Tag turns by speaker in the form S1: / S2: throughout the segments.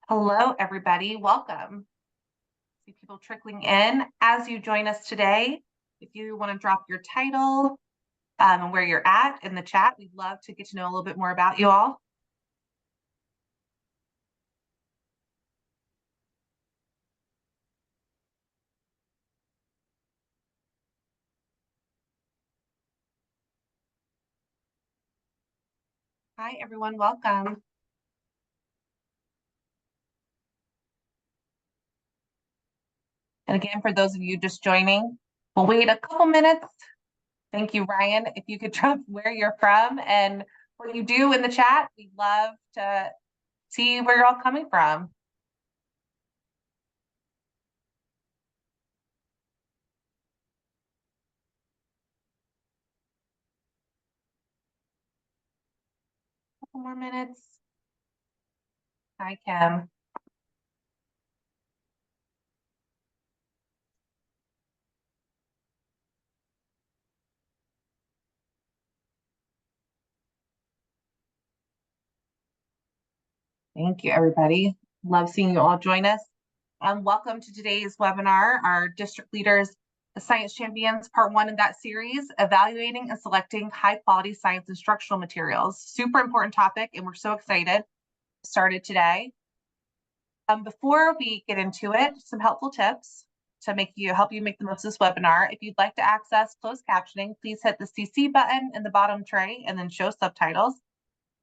S1: Hello, everybody. Welcome. See people trickling in as you join us today. If you want to drop your title and where you're at in the chat, we'd love to get to know a little bit more about you all. Hi, everyone. Welcome. And again, for those of you just joining, we'll wait a couple minutes. Thank you, Ryan. If you could drop where you're from and what you do in the chat, we'd love to see where you're all coming from. Couple more minutes. Hi, Kim. Thank you, everybody. Love seeing you all join us. Welcome to today's webinar, our District Leaders, the Science Champions, Part 1 in that series, Evaluating and Selecting High-Quality Science Instructional Materials. Super important topic, and we're so excited to start it today. Before we get into it, some helpful tips to help you make the most of this webinar. If you'd like to access closed captioning, please hit the CC button in the bottom tray and then show subtitles.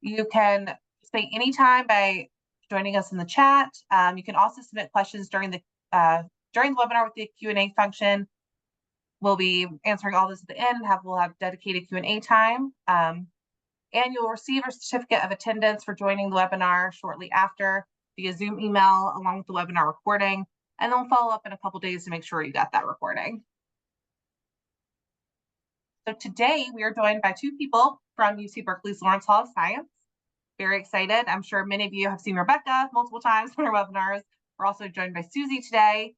S1: You can participate anytime by joining us in the chat. You can also submit questions during the webinar with the Q&A function. We'll be answering all this at the end. We'll have dedicated Q&A time. And you'll receive a certificate of attendance for joining the webinar shortly after via Zoom email along with the webinar recording. And then we'll follow up in a couple days to make sure you got that recording. So today we are joined by two people from UC Berkeley's Lawrence Hall of Science. Very excited. I'm sure many of you have seen Rebecca multiple times in our webinars. We're also joined by Suzy today.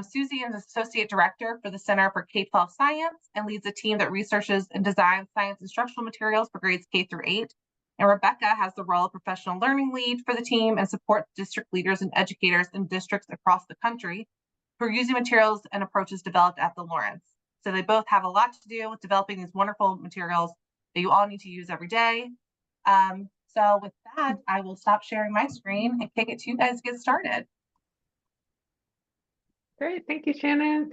S1: Suzy is Associate Director for the Center for K-12 Science and leads a team that researches and designs science instructional materials for grades K through 8. And Rebecca has the role of Professional Learning Lead for the team and supports district leaders and educators in districts across the country who are using materials and approaches developed at the Lawrence. So they both have a lot to do with developing these wonderful materials that you all need to use every day. So with that, I will stop sharing my screen and kick it to you guys to get started.
S2: Great, thank you, Shannon.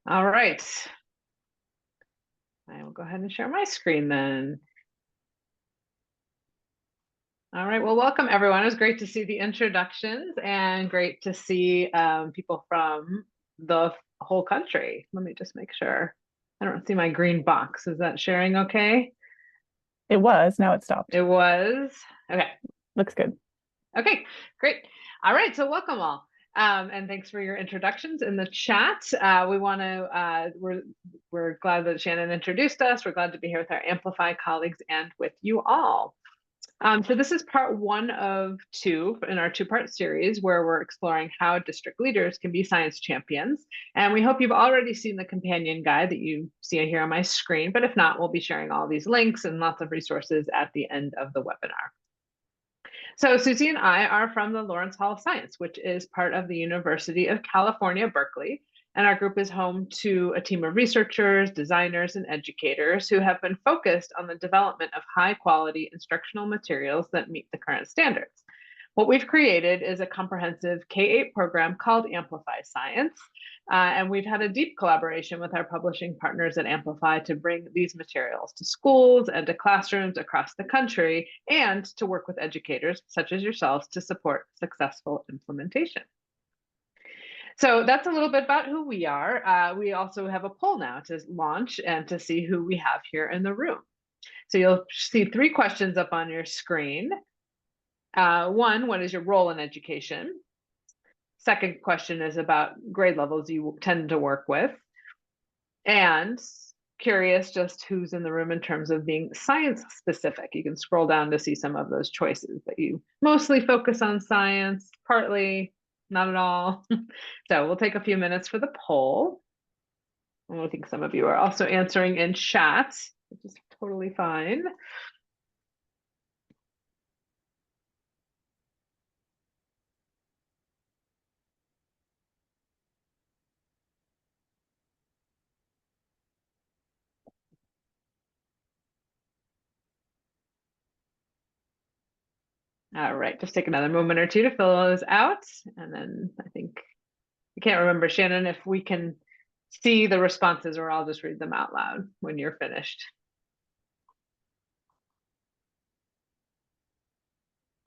S2: All right. I will go ahead and share my screen then. All right, well, welcome everyone. It was great to see the introductions and great to see people from the whole country. Let me just make sure. I don't see my green box. Is that sharing okay?
S3: It was, now it stopped.
S2: It was, okay.
S3: Looks good.
S2: Okay, great. All right, so welcome all. And thanks for your introductions in the chat. We're glad that Shannon introduced us. We're glad to be here with our Amplify colleagues and with you all. So this is part 1 of 2 in our 2-part series where we're exploring how district leaders can be science champions. And we hope you've already seen the companion guide that you see here on my screen. But if not, we'll be sharing all these links and lots of resources at the end of the webinar. So Suzy and I are from the Lawrence Hall of Science, which is part of the University of California, Berkeley. And our group is home to a team of researchers, designers, and educators who have been focused on the development of high-quality instructional materials that meet the current standards. What we've created is a comprehensive K-8 program called Amplify Science. And we've had a deep collaboration with our publishing partners at Amplify to bring these materials to schools and to classrooms across the country and to work with educators such as yourselves to support successful implementation. So that's a little bit about who we are. We also have a poll now to launch and to see who we have here in the room. So you'll see 3 questions up on your screen. 1, what is your role in education? Second question is about grade levels you tend to work with. And curious just who's in the room in terms of being science specific. You can scroll down to see some of those choices that you mostly focus on science, partly, not at all. So we'll take a few minutes for the poll. And I think some of you are also answering in chat, which is totally fine. All right, just take another moment or two to fill those out. And then I can't remember, Shannon, if we can see the responses or I'll just read them out loud when you're finished.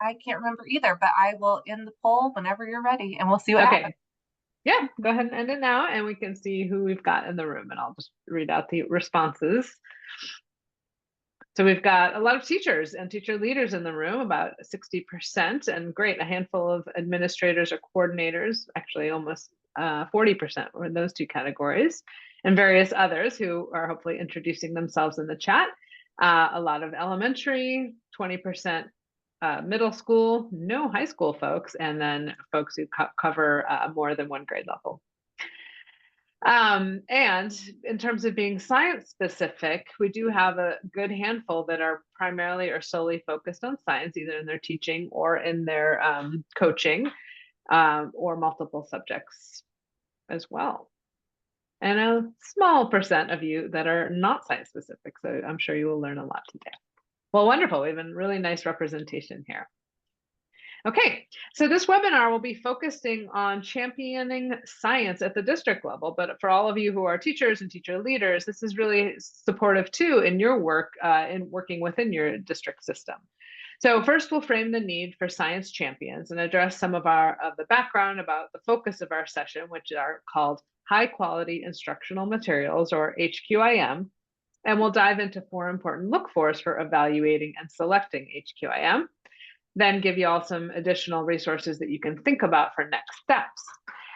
S1: I can't remember either, but I will end the poll whenever you're ready and we'll see what happens.
S2: Yeah, go ahead and end it now and we can see who we've got in the room and I'll just read out the responses. So we've got a lot of teachers and teacher leaders in the room, about 60%, and great, a handful of administrators or coordinators, actually almost 40% were in those two categories, and various others who are hopefully introducing themselves in the chat. A lot of elementary, 20% middle school, no high school folks, and then folks who cover more than one grade level. And in terms of being science specific, we do have a good handful that are primarily or solely focused on science, either in their teaching or in their coaching, or multiple subjects as well. And a small percent of you that are not science specific. So I'm sure you will learn a lot today. Well, wonderful. We have a really nice representation here. Okay, so this webinar will be focusing on championing science at the district level, but for all of you who are teachers and teacher leaders, this is really supportive too in your work in working within your district system. So first we'll frame the need for science champions and address some of the background about the focus of our session, which are called high quality instructional materials, or HQIM. And we'll dive into 4 important look-fors for evaluating and selecting HQIM. Then give you all some additional resources that you can think about for next steps.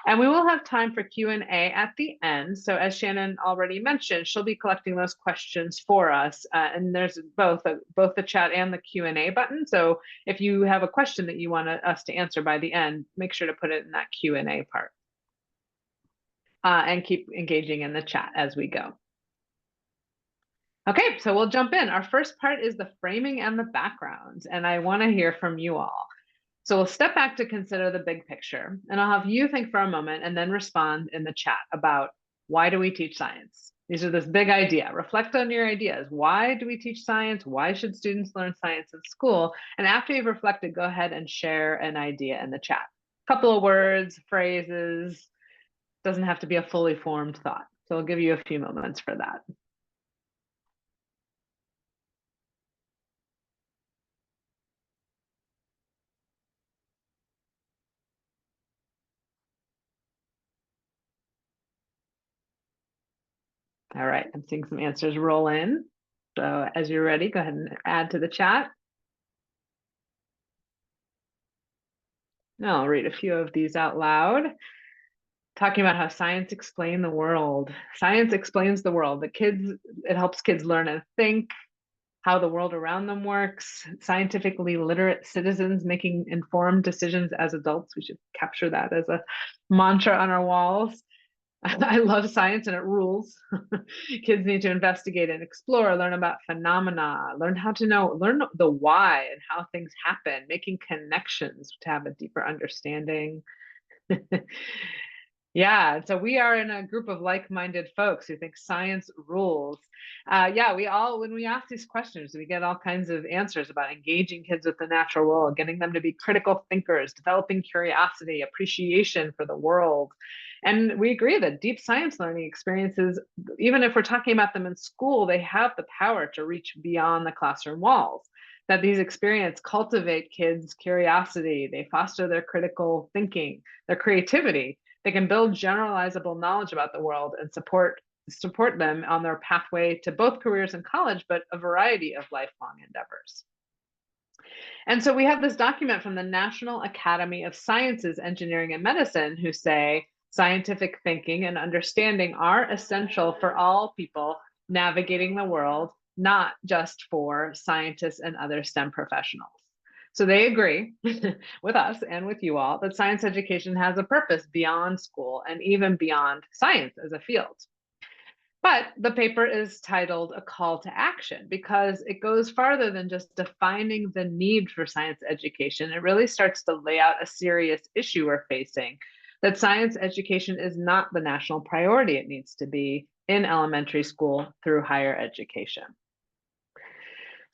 S2: And we will have time for Q&A at the end. So as Shannon already mentioned, she'll be collecting those questions for us. And there's both the chat and the Q&A button. So if you have a question that you want us to answer by the end, make sure to put it in that Q&A part. And keep engaging in the chat as we go. Okay, so we'll jump in. Our first part is the framing and the background, and I want to hear from you all. So we'll step back to consider the big picture, and I'll have you think for a moment and then respond in the chat about why do we teach science? These are this big idea. Reflect on your ideas. Why do we teach science? Why should students learn science in school? And after you've reflected, go ahead and share an idea in the chat. A couple of words, phrases, doesn't have to be a fully formed thought. So I'll give you a few moments for that. All right, I'm seeing some answers roll in. So as you're ready, go ahead and add to the chat. Now I'll read a few of these out loud. Talking about how science explains the world. Science explains the world. It helps kids learn and think, how the world around them works, scientifically literate citizens making informed decisions as adults. We should capture that as a mantra on our walls. I love science and it rules. Kids need to investigate and explore, learn about phenomena, learn the why and how things happen, making connections to have a deeper understanding. Yeah, so we are in a group of like-minded folks who think science rules. Yeah, when we ask these questions, we get all kinds of answers about engaging kids with the natural world, getting them to be critical thinkers, developing curiosity, appreciation for the world. And we agree that deep science learning experiences, even if we're talking about them in school, they have the power to reach beyond the classroom walls. That these experiences cultivate kids' curiosity, they foster their critical thinking, their creativity. They can build generalizable knowledge about the world and support them on their pathway to both careers and college, but a variety of lifelong endeavors. And so we have this document from the National Academy of Sciences, Engineering, and Medicine, who say scientific thinking and understanding are essential for all people navigating the world, not just for scientists and other STEM professionals. So they agree with us and with you all that science education has a purpose beyond school and even beyond science as a field. But the paper is titled A Call to Action because it goes farther than just defining the need for science education. It really starts to lay out a serious issue we're facing, that science education is not the national priority it needs to be in elementary school through higher education.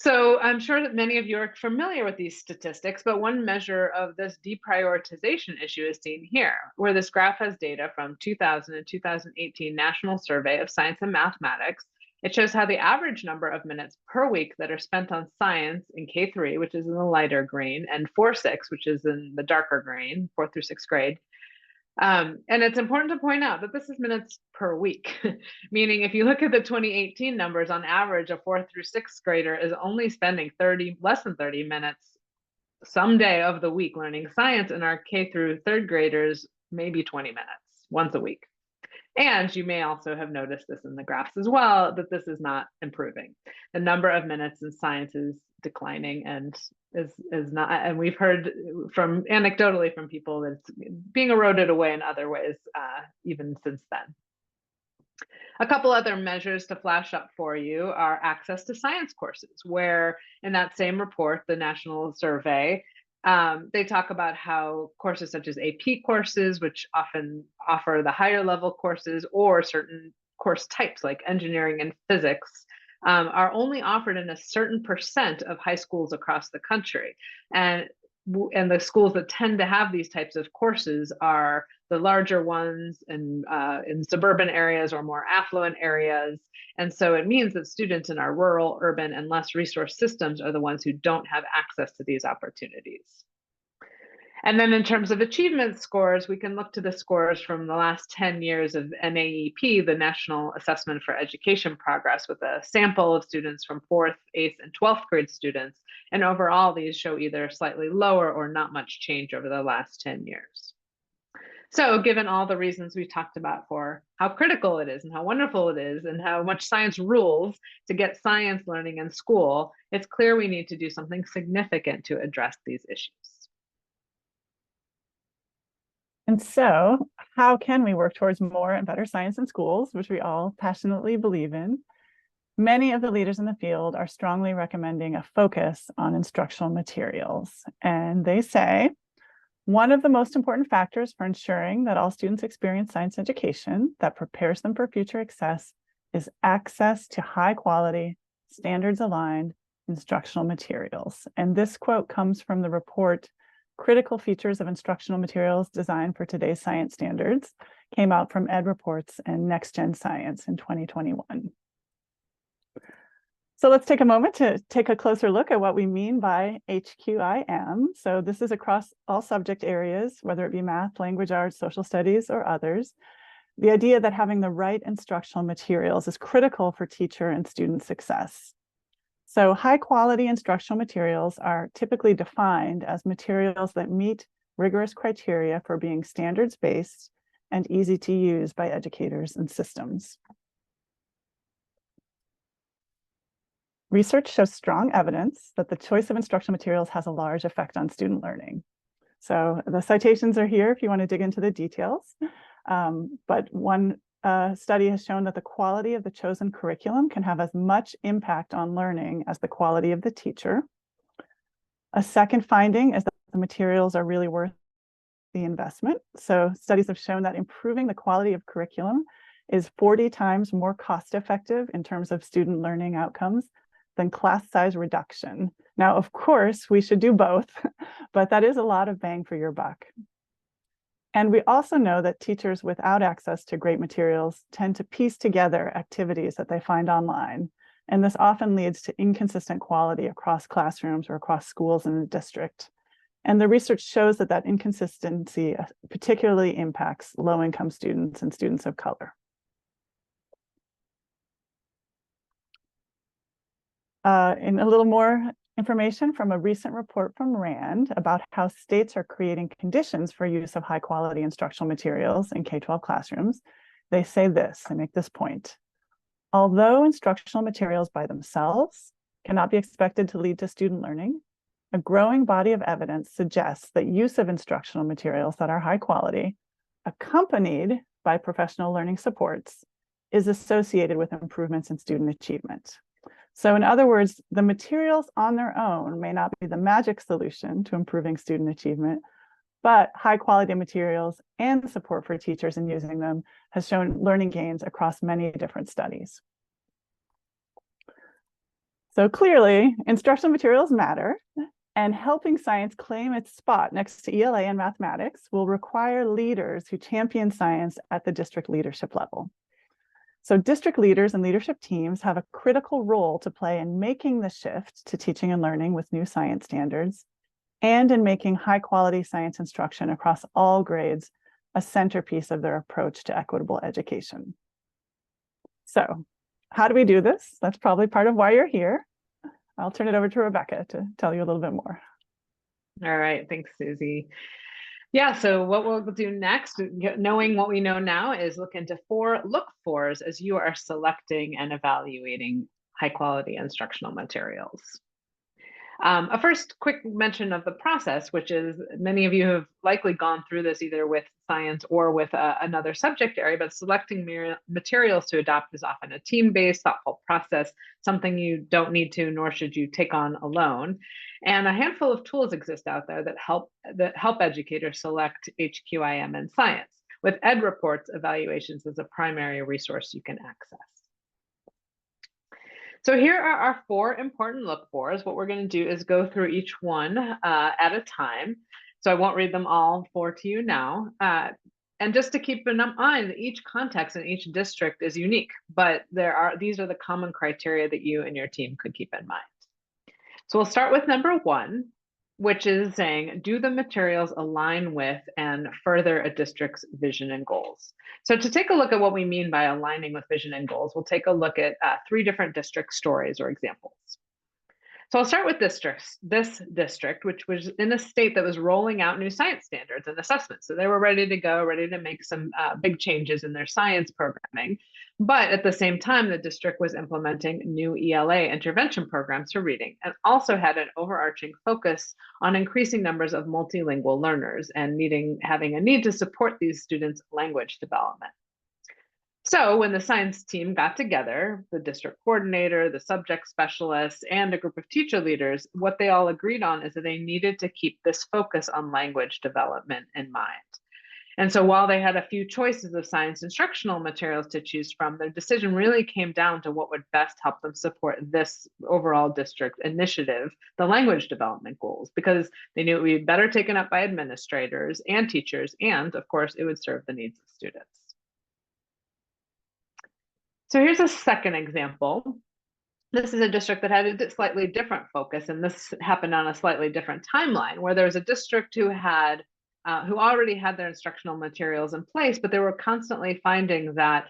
S2: So I'm sure that many of you are familiar with these statistics, but one measure of this deprioritization issue is seen here, where this graph has data from 2000 and 2018 National Survey of Science and Mathematics. It shows how the average number of minutes per week that are spent on science in K3, which is in the lighter green, and 4-6, which is in the darker green, 4th through 6th grade. And it's important to point out that this is minutes per week, meaning if you look at the 2018 numbers, on average, a 4th through 6th grader is only spending less than 30 minutes some day of the week learning science, and our K through 3rd graders, maybe 20 minutes once a week. And you may also have noticed this in the graphs as well, that this is not improving. The number of minutes in science is declining and is not, and we've heard from anecdotally from people that it's being eroded away in other ways, even since then. A couple other measures to flash up for you are access to science courses, where in that same report, the National Survey, they talk about how courses such as AP courses, which often offer the higher level courses, or certain course types like engineering and physics, are only offered in a certain % of high schools across the country. And the schools that tend to have these types of courses are the larger ones in suburban areas or more affluent areas. And so it means that students in our rural, urban, and less resource systems are the ones who don't have access to these opportunities. And then in terms of achievement scores, we can look to the scores from the last 10 years of NAEP, the National Assessment for Education Progress, with a sample of students from 4th, 8th, and 12th grade students. And overall, these show either slightly lower or not much change over the last 10 years. So given all the reasons we talked about for how critical it is and how wonderful it is and how much science rules to get science learning in school, it's clear we need to do something significant to address these issues.
S3: And so how can we work towards more and better science in schools, which we all passionately believe in? Many of the leaders in the field are strongly recommending a focus on instructional materials. And they say, one of the most important factors for ensuring that all students experience science education that prepares them for future success is access to high quality, standards-aligned instructional materials. And this quote comes from the report, Critical Features of Instructional Materials Designed for Today's Science Standards, came out from Ed Reports and Next Gen Science in 2021. So let's take a moment to take a closer look at what we mean by HQIM. So this is across all subject areas, whether it be math, language arts, social studies, or others. The idea that having the right instructional materials is critical for teacher and student success. So high quality instructional materials are typically defined as materials that meet rigorous criteria for being standards-based and easy to use by educators and systems. Research shows strong evidence that the choice of instructional materials has a large effect on student learning. So the citations are here if you want to dig into the details. But one study has shown that the quality of the chosen curriculum can have as much impact on learning as the quality of the teacher. A second finding is that the materials are really worth the investment. So studies have shown that improving the quality of curriculum is 40 times more cost effective in terms of student learning outcomes than class size reduction. Now, of course, we should do both, but that is a lot of bang for your buck. And we also know that teachers without access to great materials tend to piece together activities that they find online. And this often leads to inconsistent quality across classrooms or across schools in the district. And the research shows that that inconsistency particularly impacts low-income students and students of color. In a little more information from a recent report from RAND about how states are creating conditions for use of high quality instructional materials in K-12 classrooms, they say this, they make this point. Although instructional materials by themselves cannot be expected to lead to student learning, a growing body of evidence suggests that use of instructional materials that are high quality, accompanied by professional learning supports, is associated with improvements in student achievement. So in other words, the materials on their own may not be the magic solution to improving student achievement, but high quality materials and support for teachers in using them has shown learning gains across many different studies. So clearly, instructional materials matter, and helping science claim its spot next to ELA and mathematics will require leaders who champion science at the district leadership level. So district leaders and leadership teams have a critical role to play in making the shift to teaching and learning with new science standards, and in making high-quality science instruction across all grades a centerpiece of their approach to equitable education. So, how do we do this? That's probably part of why you're here. I'll turn it over to Rebecca to tell you a little bit more.
S2: All right, thanks, Suzy. Yeah, so what we'll do next, knowing what we know now, is look into 4 look-fors as you are selecting and evaluating high-quality instructional materials. A first quick mention of the process, which is many of you have likely gone through this either with science or with another subject area, but selecting materials to adopt is often a team-based, thoughtful process, something you don't need to nor should you take on alone. And a handful of tools exist out there that help educators select HQIM in science, with Ed Reports evaluations as a primary resource you can access. So here are our 4 important look-fors. What we're going to do is go through each one at a time. So I won't read them all 4 to you now. And just to keep in mind that each context in each district is unique, but these are the common criteria that you and your team could keep in mind. So we'll start with number 1, which is saying, do the materials align with and further a district's vision and goals? So to take a look at what we mean by aligning with vision and goals, we'll take a look at 3 different district stories or examples. So I'll start with this district, which was in a state that was rolling out new science standards and assessments. So they were ready to go, ready to make some big changes in their science programming. But at the same time, the district was implementing new ELA intervention programs for reading, and also had an overarching focus on increasing numbers of multilingual learners and having a need to support these students' language development. So when the science team got together, the district coordinator, the subject specialists, and a group of teacher leaders, what they all agreed on is that they needed to keep this focus on language development in mind. And so while they had a few choices of science instructional materials to choose from, their decision really came down to what would best help them support this overall district initiative, the language development goals, because they knew it would be better taken up by administrators and teachers, and of course, it would serve the needs of students. So here's a second example. This is a district that had a slightly different focus, and this happened on a slightly different timeline, where there was a district who already had their instructional materials in place, but they were constantly finding that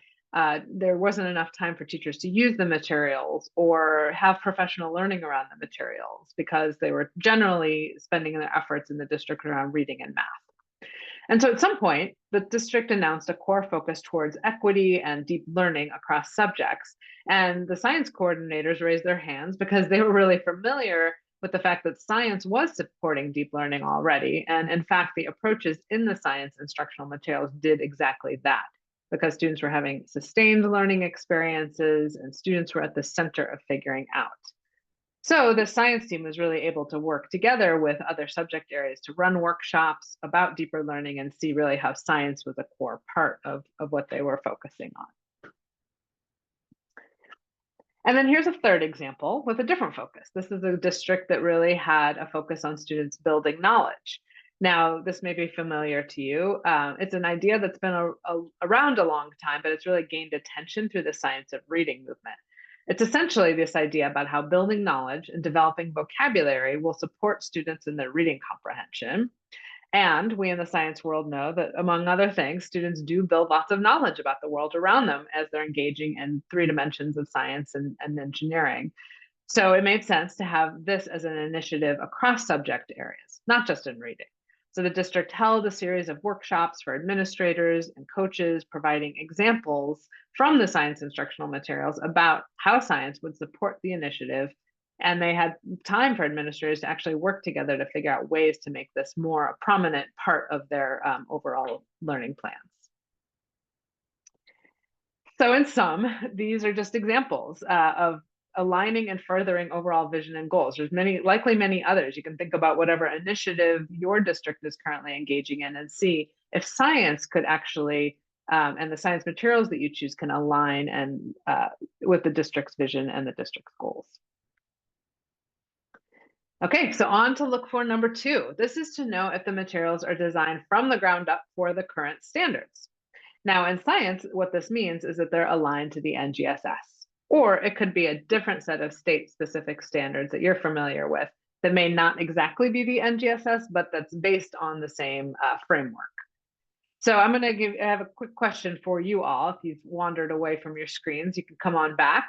S2: there wasn't enough time for teachers to use the materials or have professional learning around the materials, because they were generally spending their efforts in the district around reading and math. And so at some point, the district announced a core focus towards equity and deep learning across subjects. And the science coordinators raised their hands because they were really familiar with the fact that science was supporting deep learning already. And in fact, the approaches in the science instructional materials did exactly that, because students were having sustained learning experiences and students were at the center of figuring out. So the science team was really able to work together with other subject areas to run workshops about deeper learning and see really how science was a core part of what they were focusing on. And then here's a third example with a different focus. This is a district that really had a focus on students building knowledge. Now, this may be familiar to you. It's an idea that's been around a long time, but it's really gained attention through the science of reading movement. It's essentially this idea about how building knowledge and developing vocabulary will support students in their reading comprehension. And we in the science world know that, among other things, students do build lots of knowledge about the world around them as they're engaging in 3 dimensions of science and engineering. So it made sense to have this as an initiative across subject areas, not just in reading. So the district held a series of workshops for administrators and coaches, providing examples from the science instructional materials about how science would support the initiative. And they had time for administrators to actually work together to figure out ways to make this more a prominent part of their overall learning plans. So in sum, these are just examples of aligning and furthering overall vision and goals. There's likely many others. You can think about whatever initiative your district is currently engaging in and see if science could actually, and the science materials that you choose can align and with the district's vision and the district's goals. Okay, so on to look for number 2. This is to know if the materials are designed from the ground up for the current standards. Now, in science, what this means is that they're aligned to the NGSS, or it could be a different set of state-specific standards that you're familiar with that may not exactly be the NGSS, but that's based on the same framework. So I'm going to have a quick question for you all. If you've wandered away from your screens, you can come on back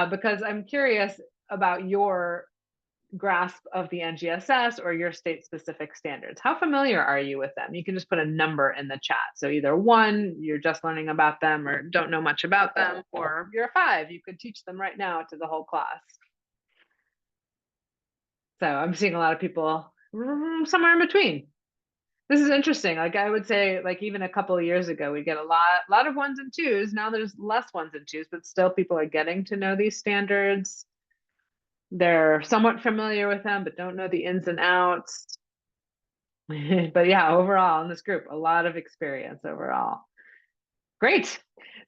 S2: because I'm curious about your grasp of the NGSS or your state-specific standards. How familiar are you with them? You can just put a number in the chat. So either 1, you're just learning about them or don't know much about them, or you're a 5, you could teach them right now to the whole class. So I'm seeing a lot of people somewhere in between. This is interesting. Like I would say, like even a couple of years ago, we get a lot of 1s and 2s. Now there's less 1s and 2s, but still people are getting to know these standards. They're somewhat familiar with them, but don't know the ins and outs. But yeah, overall in this group, a lot of experience overall. Great.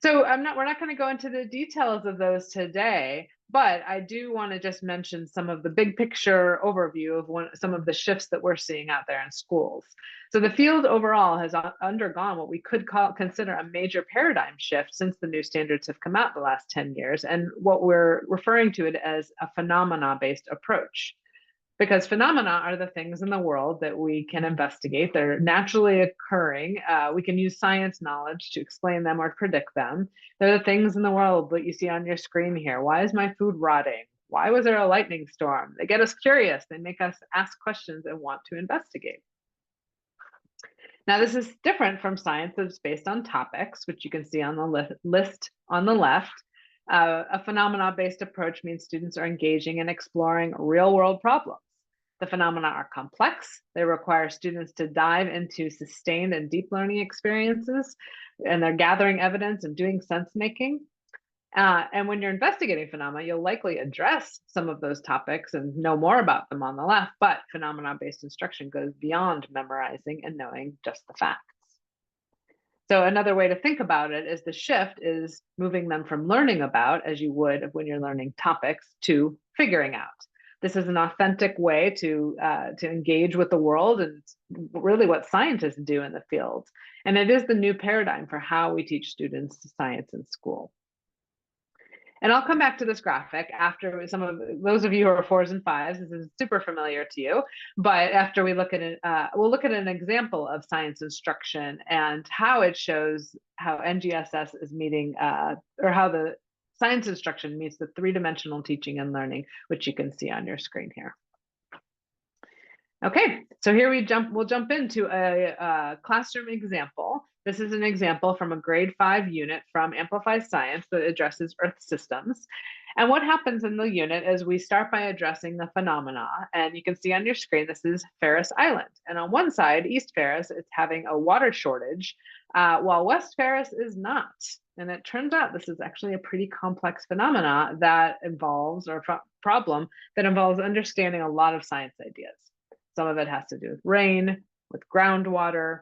S2: So we're not going to go into the details of those today, but I do want to just mention some of the big picture overview of some of the shifts that we're seeing out there in schools. So the field overall has undergone what we could consider a major paradigm shift since the new standards have come out the last 10 years, and what we're referring to it as a phenomena-based approach. Because phenomena are the things in the world that we can investigate. They're naturally occurring. We can use science knowledge to explain them or predict them. They're the things in the world that you see on your screen here. Why is my food rotting? Why was there a lightning storm? They get us curious. They make us ask questions and want to investigate. Now, this is different from science that's based on topics, which you can see on the list on the left. A phenomena-based approach means students are engaging and exploring real-world problems. The phenomena are complex. They require students to dive into sustained and deep learning experiences, and they're gathering evidence and doing sense-making. And when you're investigating phenomena, you'll likely address some of those topics and know more about them on the left, but phenomena-based instruction goes beyond memorizing and knowing just the facts. So another way to think about it is the shift is moving them from learning about, as you would when you're learning topics, to figuring out. This is an authentic way to engage with the world, and really what scientists do in the field. And it is the new paradigm for how we teach students science in school. And I'll come back to this graphic after some of those of you who are 4s and 5s. This is super familiar to you, but after we look at it, we'll look at an example of science instruction and how it shows how NGSS is meeting, or how the science instruction meets the 3-dimensional teaching and learning, which you can see on your screen here. Okay, so here we'll jump into a classroom example. This is an example from a grade 5 unit from Amplify Science that addresses Earth systems. And what happens in the unit is we start by addressing the phenomena. And you can see on your screen, this is Ferris Island. And on one side, East Ferris, it's having a water shortage, while West Ferris is not. And it turns out this is actually a pretty complex phenomena that involves, or problem that involves understanding a lot of science ideas. Some of it has to do with rain, with groundwater,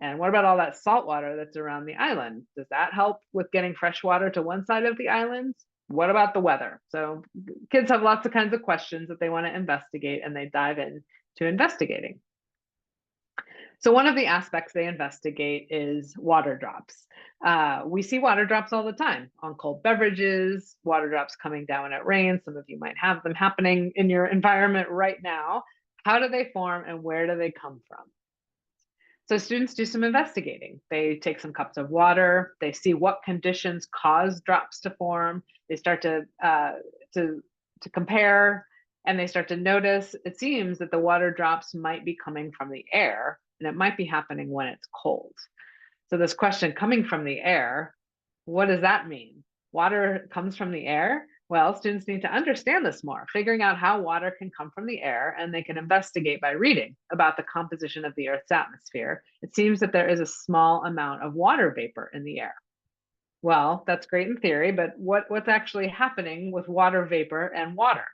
S2: and what about all that salt water that's around the island? Does that help with getting fresh water to one side of the island? What about the weather? So kids have lots of kinds of questions that they want to investigate, and they dive in to investigating. So one of the aspects they investigate is water drops. We see water drops all the time on cold beverages, water drops coming down when it rains. Some of you might have them happening in your environment right now. How do they form and where do they come from? So students do some investigating. They take some cups of water, they see what conditions cause drops to form, they start to compare, and they start to notice, it seems that the water drops might be coming from the air, and it might be happening when it's cold. So this question, coming from the air, what does that mean? Water comes from the air? Well, students need to understand this more, figuring out how water can come from the air, and they can investigate by reading about the composition of the Earth's atmosphere. It seems that there is a small amount of water vapor in the air. Well, that's great in theory, but what's actually happening with water vapor and water?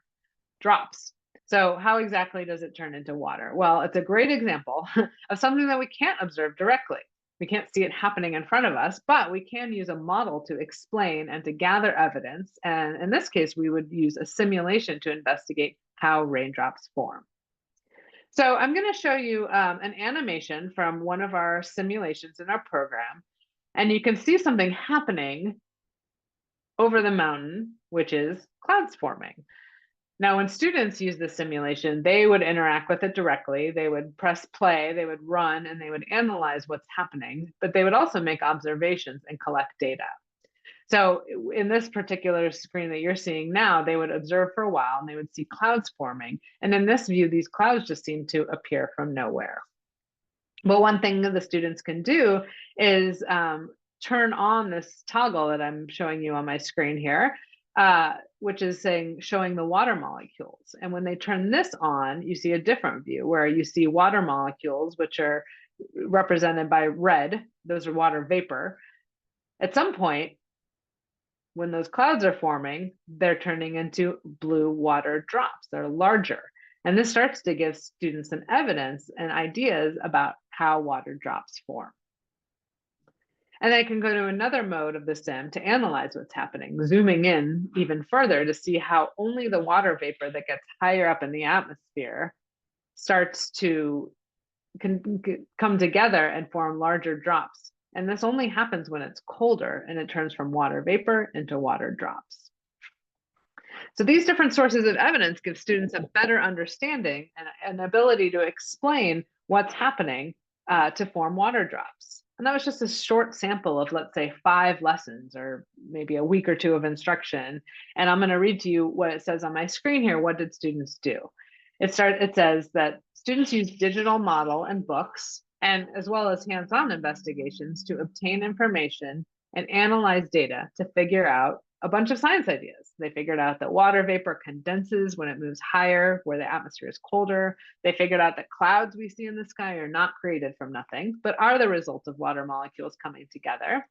S2: Drops. So how exactly does it turn into water? Well, it's a great example of something that we can't observe directly. We can't see it happening in front of us, but we can use a model to explain and to gather evidence. And in this case, we would use a simulation to investigate how raindrops form. So I'm going to show you an animation from one of our simulations in our program, and you can see something happening over the mountain, which is clouds forming. Now, when students use the simulation, they would interact with it directly. They would press play, they would run, and they would analyze what's happening, but they would also make observations and collect data. So in this particular screen that you're seeing now, they would observe for a while and they would see clouds forming. And in this view, these clouds just seem to appear from nowhere. But one thing that the students can do is turn on this toggle that I'm showing you on my screen here, which is showing the water molecules. And when they turn this on, you see a different view where you see water molecules, which are represented by red. Those are water vapor. At some point, when those clouds are forming, they're turning into blue water drops. They're larger. And this starts to give students some evidence and ideas about how water drops form. And I can go to another mode of the sim to analyze what's happening, zooming in even further to see how only the water vapor that gets higher up in the atmosphere starts to come together and form larger drops. And this only happens when it's colder and it turns from water vapor into water drops. So these different sources of evidence give students a better understanding and an ability to explain what's happening to form water drops. And that was just a short sample of, let's say, 5 lessons or maybe a week or 2 of instruction. And I'm going to read to you what it says on my screen here. What did students do? It says that students use digital model and books, and as well as hands-on investigations to obtain information and analyze data to figure out a bunch of science ideas. They figured out that water vapor condenses when it moves higher, where the atmosphere is colder. They figured out that clouds we see in the sky are not created from nothing, but are the result of water molecules coming together.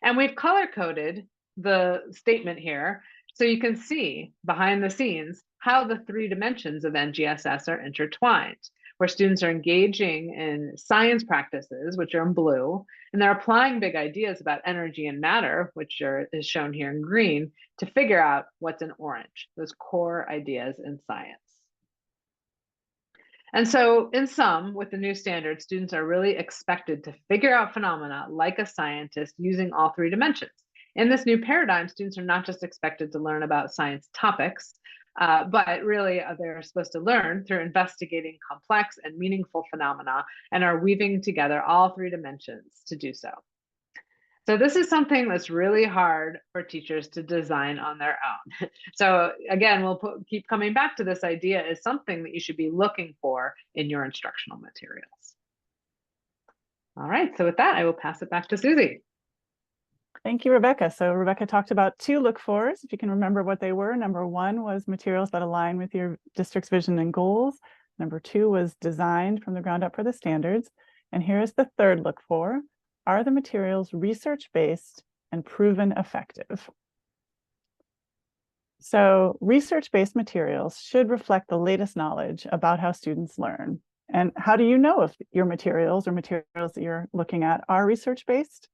S2: And we've color-coded the statement here so you can see behind the scenes how the 3 dimensions of NGSS are intertwined, where students are engaging in science practices, which are in blue, and they're applying big ideas about energy and matter, which is shown here in green, to figure out what's in orange, those core ideas in science. And so in sum, with the new standard, students are really expected to figure out phenomena like a scientist using all 3 dimensions. In this new paradigm, students are not just expected to learn about science topics, but really they're supposed to learn through investigating complex and meaningful phenomena and are weaving together all 3 dimensions to do so. So this is something that's really hard for teachers to design on their own. So again, we'll keep coming back to this idea as something that you should be looking for in your instructional materials. All right, so with that, I will pass it back to Suzy.
S3: Thank you, Rebecca. So Rebecca talked about 2 look-fors, if you can remember what they were. Number 1 was materials that align with your district's vision and goals. Number 2 was designed from the ground up for the standards. And here is the 3rd look-for. Are the materials research-based and proven effective? So research-based materials should reflect the latest knowledge about how students learn. And how do you know if your materials or materials that you're looking at are research-based?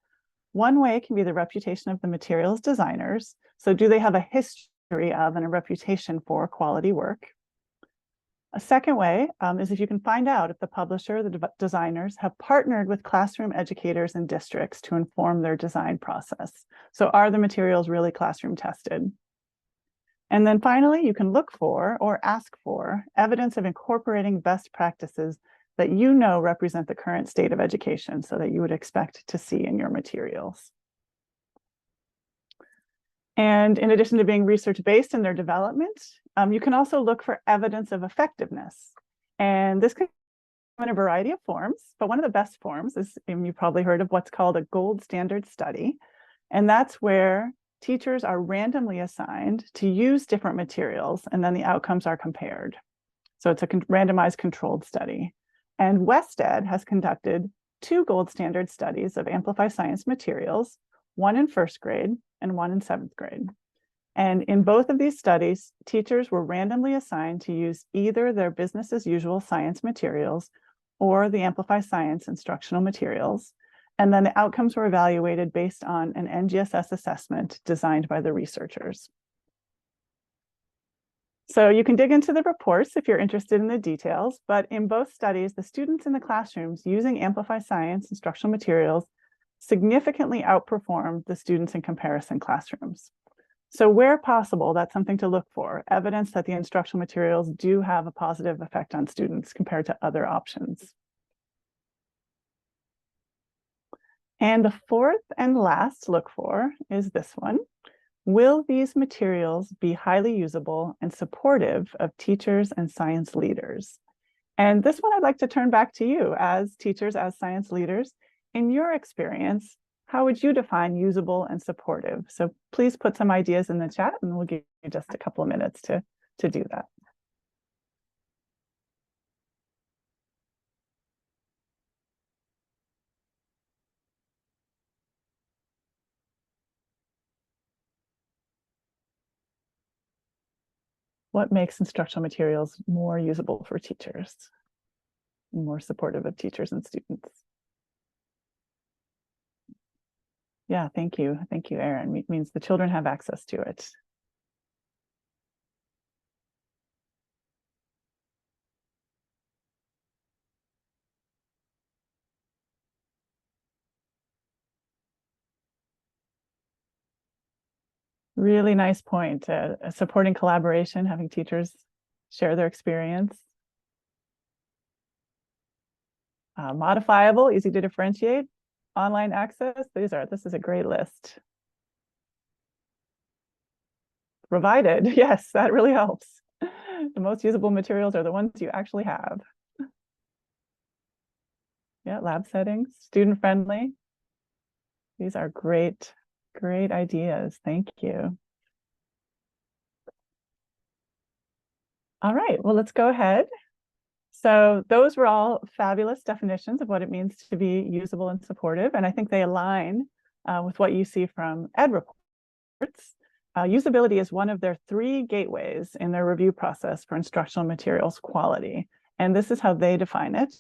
S3: One way can be the reputation of the materials designers. So do they have a history of and a reputation for quality work? A second way is if you can find out if the publisher, the designers have partnered with classroom educators and districts to inform their design process. So are the materials really classroom tested? And then finally, you can look for or ask for evidence of incorporating best practices that you know represent the current state of education, so that you would expect to see in your materials. And in addition to being research-based in their development, you can also look for evidence of effectiveness. And this can come in a variety of forms, but one of the best forms is, and you've probably heard of what's called a gold standard study. And that's where teachers are randomly assigned to use different materials, and then the outcomes are compared. So it's a randomized controlled study. And WestEd has conducted 2 gold standard studies of Amplify science materials, one in 1st grade and one in 7th grade. And in both of these studies, teachers were randomly assigned to use either their business as usual science materials or the Amplify science instructional materials. And then the outcomes were evaluated based on an NGSS assessment designed by the researchers. So you can dig into the reports if you're interested in the details, but in both studies, the students in the classrooms using Amplify Science instructional materials significantly outperformed the students in comparison classrooms. So where possible, that's something to look for, evidence that the instructional materials do have a positive effect on students compared to other options. And the fourth and last to look for is this one. Will these materials be highly usable and supportive of teachers and science leaders? And this one I'd like to turn back to you as teachers, as science leaders. In your experience, how would you define usable and supportive? So please put some ideas in the chat and we'll give you just a couple of minutes to do that. What makes instructional materials more usable for teachers, more supportive of teachers and students? Yeah, thank you. Thank you, Erin. It means the children have access to it. Really nice point. Supporting collaboration, having teachers share their experience. Modifiable, easy to differentiate. Online access, this is a great list. Provided, yes, that really helps. The most usable materials are the ones you actually have. Yeah, lab settings, student friendly. These are great, great ideas. Thank you. All right, well, let's go ahead. So those were all fabulous definitions of what it means to be usable and supportive. And I think they align with what you see from Ed reports. Usability is one of their 3 gateways in their review process for instructional materials quality. And this is how they define it.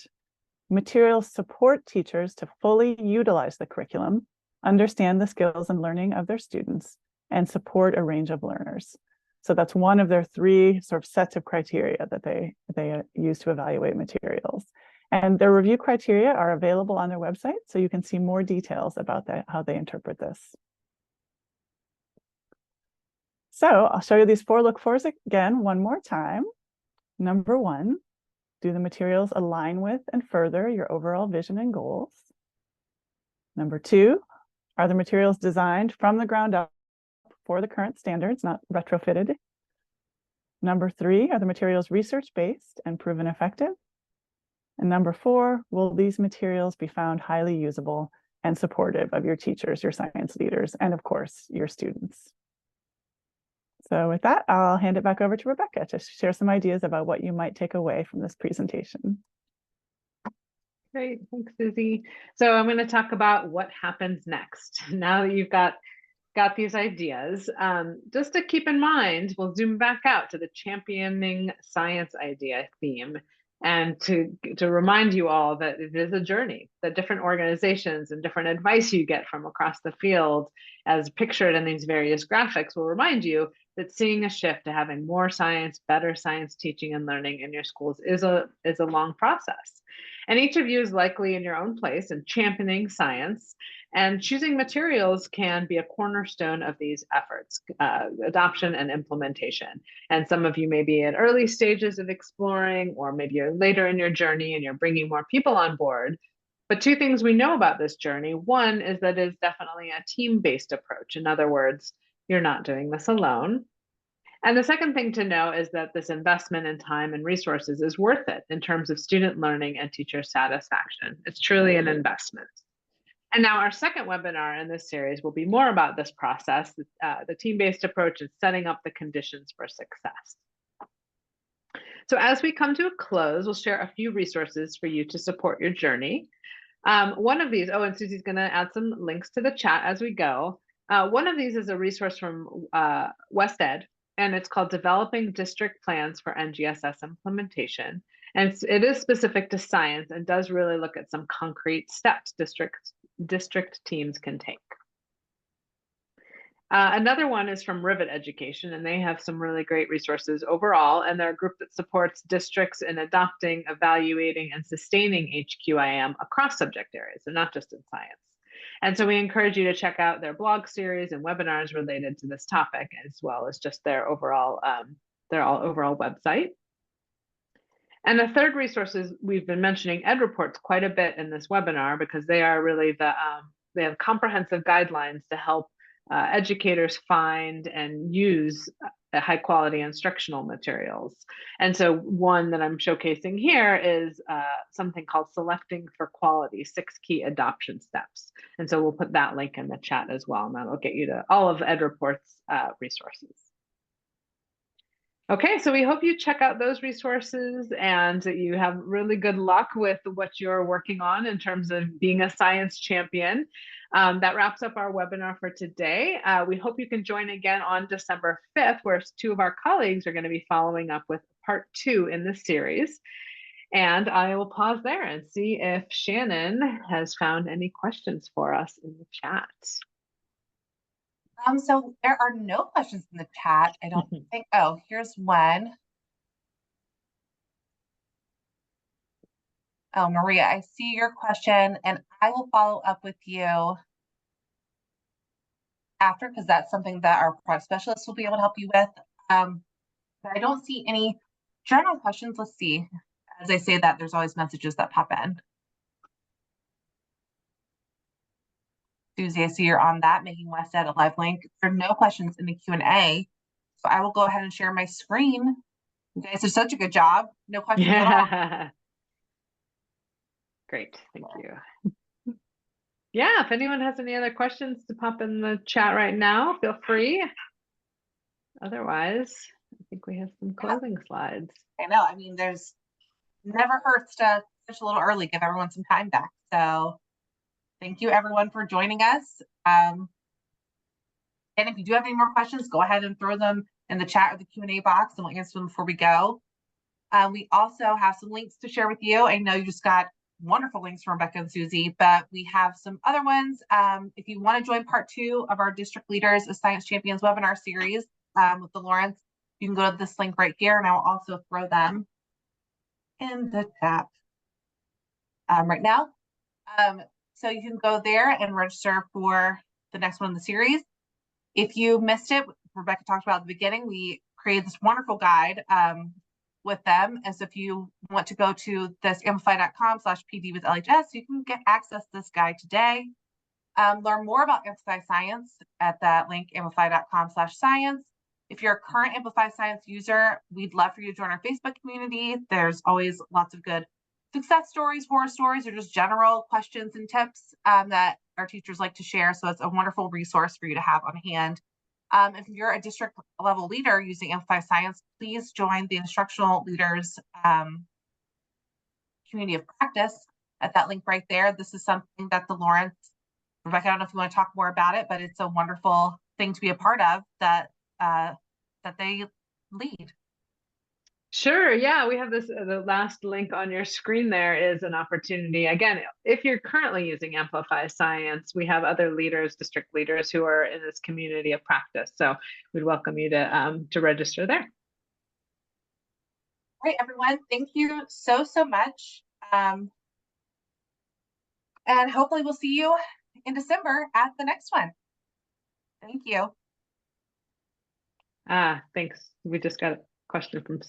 S3: Materials support teachers to fully utilize the curriculum, understand the skills and learning of their students, and support a range of learners. So that's one of their 3 sort of sets of criteria that they use to evaluate materials. And their review criteria are available on their website, so you can see more details about that, how they interpret this. So I'll show you these 4 look-fors again one more time. Number 1, do the materials align with and further your overall vision and goals? Number 2, are the materials designed from the ground up for the current standards, not retrofitted? Number 3, are the materials research-based and proven effective? And number 4, will these materials be found highly usable and supportive of your teachers, your science leaders, and of course, your students? So with that, I'll hand it back over to Rebecca to share some ideas about what you might take away from this presentation.
S2: Great, thanks, Suzy. So I'm going to talk about what happens next. Now that you've got these ideas, just to keep in mind, we'll zoom back out to the championing science idea theme, and to remind you all that it is a journey, that different organizations and different advice you get from across the field, as pictured in these various graphics, will remind you that seeing a shift to having more science, better science teaching and learning in your schools is a long process. And each of you is likely in your own place in championing science, and choosing materials can be a cornerstone of these efforts, adoption and implementation. And some of you may be at early stages of exploring, or maybe you're later in your journey and you're bringing more people on board. But 2 things we know about this journey. One is that it's definitely a team-based approach. In other words, you're not doing this alone. And the second thing to know is that this investment in time and resources is worth it in terms of student learning and teacher satisfaction. It's truly an investment. And now our second webinar in this series will be more about this process, the team-based approach and setting up the conditions for success. So as we come to a close, we'll share a few resources for you to support your journey. One of these, and Suzy's going to add some links to the chat as we go. One of these is a resource from West Ed, and it's called Developing District Plans for NGSS Implementation. And it is specific to science and does really look at some concrete steps district teams can take. Another one is from Rivet Education, and they have some really great resources overall, and they're a group that supports districts in adopting, evaluating, and sustaining HQIM across subject areas, and not just in science. And so we encourage you to check out their blog series and webinars related to this topic, as well as just their overall website. And the third resource is, we've been mentioning EdReports quite a bit in this webinar, because they are really they have comprehensive guidelines to help educators find and use high quality instructional materials. And so one that I'm showcasing here is something called Selecting for Quality, 6 Key Adoption Steps. And so we'll put that link in the chat as well, and that'll get you to all of EdReport's resources. Okay, so we hope you check out those resources and that you have really good luck with what you're working on in terms of being a science champion. That wraps up our webinar for today. We hope you can join again on December 5th, where 2 of our colleagues are going to be following up with part 2 in this series. And I will pause there and see if Shannon has found any questions for us in the chat.
S1: So there are no questions in the chat. I don't think. Oh, here's one. Oh, Maria, I see your question, and I will follow up with you after, because that's something that our product specialist will be able to help you with. But I don't see any general questions. Let's see. As I say that, there's always messages that pop in. Suzy, I see you're on that, making West Ed a live link. There are no questions in the Q&A, so I will go ahead and share my screen. You guys did such a good job. No questions at all.
S2: Great, thank you. Yeah, if anyone has any other questions to pop in the chat right now, feel free. Otherwise, I think we have some closing slides.
S1: I know, I mean, there's never hurts to finish a little early, give everyone some time back. So thank you everyone for joining us. And if you do have any more questions, go ahead and throw them in the chat or the Q&A box, and we'll answer them before we go. We also have some links to share with you. I know you just got wonderful links from Rebecca and Suzy, but we have some other ones. If you want to join part 2 of our District Leaders as Science Champions webinar series with the Lawrence, you can go to this link right here, and I will also throw them in the chat right now. So you can go there and register for the next one in the series. If you missed it, Rebecca talked about at the beginning, we created this wonderful guide with them. And so if you want to go to this amplify.com/PD with LHS, you can get access to this guide today. Learn more about Amplify Science at that link, amplify.com/science. If you're a current Amplify Science user, we'd love for you to join our Facebook community. There's always lots of good success stories, horror stories, or just general questions and tips that our teachers like to share. So it's a wonderful resource for you to have on hand. If you're a district level leader using Amplify Science, please join the Instructional Leaders Community of Practice at that link right there. This is something that the Lawrence, Rebecca, I don't know if you want to talk more about it, but it's a wonderful thing to be a part of that they lead.
S2: Sure, yeah, we have this, the last link on your screen there is an opportunity. Again, if you're currently using Amplify Science, we have other leaders, district leaders who are in this community of practice. So we'd welcome you to register there.
S1: All right, everyone, thank you so much. And hopefully we'll see you in December at the next one. Thank you.
S2: Thanks. We just got a question from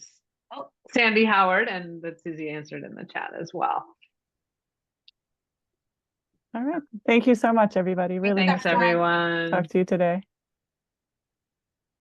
S2: Sandy Howard, and that Suzy answered in the chat as well.
S3: All right. Thank you so much, everybody. Really
S2: thanks, everyone.
S3: Talk to you today.